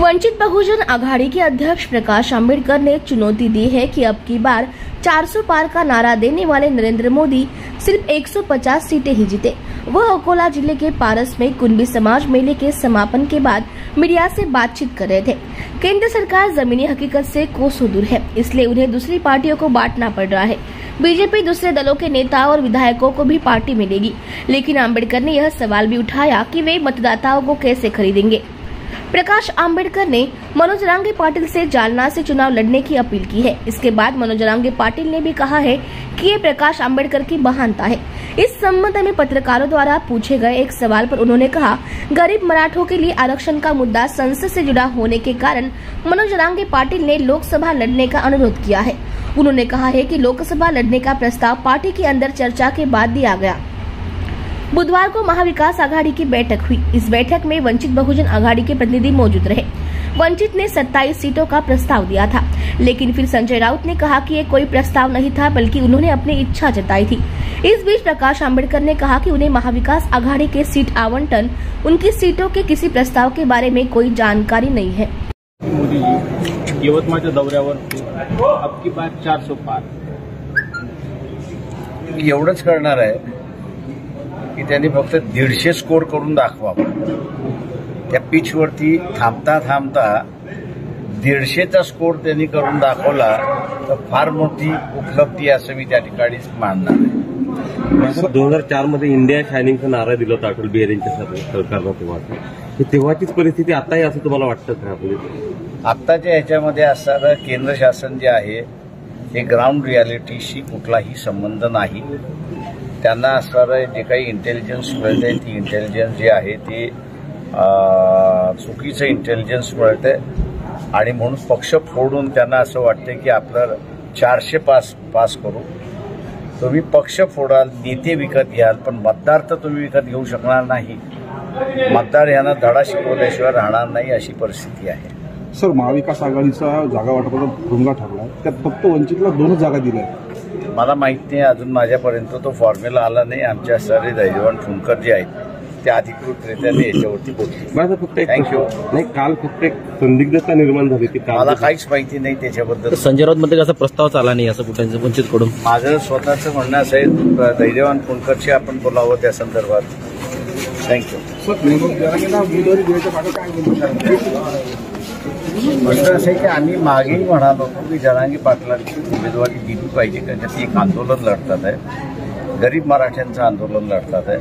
वंचित बहुजन आघाड़ी के अध्यक्ष प्रकाश आंबेडकर ने चुनौती दी है कि अब की बार 400 पार का नारा देने वाले नरेंद्र मोदी सिर्फ 150 सीटें ही जीते। वह अकोला जिले के पारस में कुंभी समाज मेले के समापन के बाद मीडिया से बातचीत कर रहे थे। केंद्र सरकार जमीनी हकीकत से कोसों दूर है, इसलिए उन्हें दूसरी पार्टियों को बांटना पड़ रहा है। बीजेपी दूसरे दलों के नेता और विधायकों को भी पार्टी मिलेगी, लेकिन आंबेडकर ने यह सवाल भी उठाया कि वे मतदाताओं को कैसे खरीदेंगे। प्रकाश आंबेडकर ने मनोज रांगे पाटिल से जालना से चुनाव लड़ने की अपील की है। इसके बाद मनोज रांगे पाटिल ने भी कहा है कि ये प्रकाश आंबेडकर की महानता है। इस संबंध में पत्रकारों द्वारा पूछे गए एक सवाल पर उन्होंने कहा, गरीब मराठों के लिए आरक्षण का मुद्दा संसद से जुड़ा होने के कारण मनोज रांगे पाटिल ने लोकसभा लड़ने का अनुरोध किया है। उन्होंने कहा है कि लोकसभा लड़ने का प्रस्ताव पार्टी के अंदर चर्चा के बाद दिया गया। बुधवार को महाविकास आघाड़ी की बैठक हुई। इस बैठक में वंचित बहुजन आघाड़ी के प्रतिनिधि मौजूद रहे। वंचित ने 27 सीटों का प्रस्ताव दिया था, लेकिन फिर संजय राउत ने कहा कि ये कोई प्रस्ताव नहीं था, बल्कि उन्होंने अपनी इच्छा जताई थी। इस बीच प्रकाश आंबेडकर ने कहा कि उन्हें महाविकास आघाड़ी के सीट आवंटन, उनकी सीटों के किसी प्रस्ताव के बारे में कोई जानकारी नहीं है। मोदी जी यवतमाळच्या दौऱ्यावर अब की बार 400 पार एवढंच करणार आहे की त्यांनी फक्त 150 स्कोर करून दाखवावं। त्या पिचवरती थांबता थांबता 150चा स्कोर त्यांनी करून दाखवला तर फार मोठी उपलब्धी असं मी त्या ठिकाणी मानणार आहे। 2004 मध्ये इंडिया शायनिंगचा नारा दिला होता अटल बिहारींच्या सरकारनं, तेव्हाचीच परिस्थिती आता आहे असं तुम्हाला वाटतं का? आत्ताच्या याच्यामध्ये असणारं केंद्र शासन जे आहे हे ग्राउंड रियालिटीशी कुठलाही संबंध नाही। त्यांना असणारं जे काही इंटेलिजन्स मिळते ती इंटेलिजन्स जे आहे ते चुकीचं इंटेलिजन्स मिळते आणि म्हणून पक्ष फोडून त्यांना असं वाटतं की आपलं 400 पास करू। तुम्ही पक्ष फोडाल, नेते विकत घ्याल, पण मतदार तर तुम्ही विकत घेऊ शकणार नाही। मतदार यांना धडा शिकवल्याशिवाय राहणार नाही अशी परिस्थिती आहे। सर, महाविकास आघाडीचा जागा वाटपाचा भुंगा ठरला, त्यात फक्त वंचितला 2 जागा दिल्या। मला माहित नाही, अजून माझ्यापर्यंत तो फॉर्म्युला आला नाही। आमच्या सारे दैजवान फुंकर जे आहेत ते अधिकृतरित्या याच्यावरती बोलतील। फक्त थँक्यू। नाही, काल फक्त एक संदिग्धता निर्माण झाली ती, मला काहीच माहिती नाही त्याच्याबद्दल। संजय राऊत मध्ये असा प्रस्ताव चाला नाही असं कुठे वंचितकडून माझं स्वतःचं म्हणणं असं आहे, दैजवान फुंकरशी आपण बोलावं त्या संदर्भात। थँक्यू। असं आहे की आम्ही मागेही म्हणालो होतो की जरांगे पाटलांची उमेदवारी दिली पाहिजे, कारण ते एक आंदोलन लढतात आहे, गरीब मराठ्यांचं आंदोलन लढतात आहे।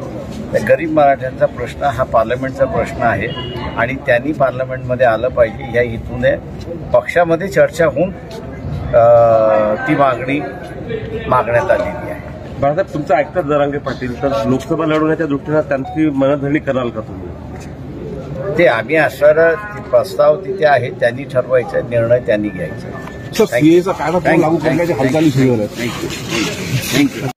त्या गरीब मराठ्यांचा प्रश्न हा पार्लमेंटचा प्रश्न आहे आणि त्यांनी पार्लमेंटमध्ये आलं पाहिजे। या हेतून पक्षामध्ये चर्चा होऊन ती मागणी मागण्यात आलेली आहे। बाळासाहेब, तुमचं ऐकतात जरांगे पाटील, तर लोकसभा लढवण्याच्या दृष्टीनं त्यांची मनधरणी कराल का तुम्ही? ते आम्ही असणारा प्रस्ताव तिथे आहे, त्यांनी ठरवायचा, निर्णय त्यांनी घ्यायचा। सर, सीएचा कायदा लागू करण्याची हालचाली सुरू आहेत। थँक्यू।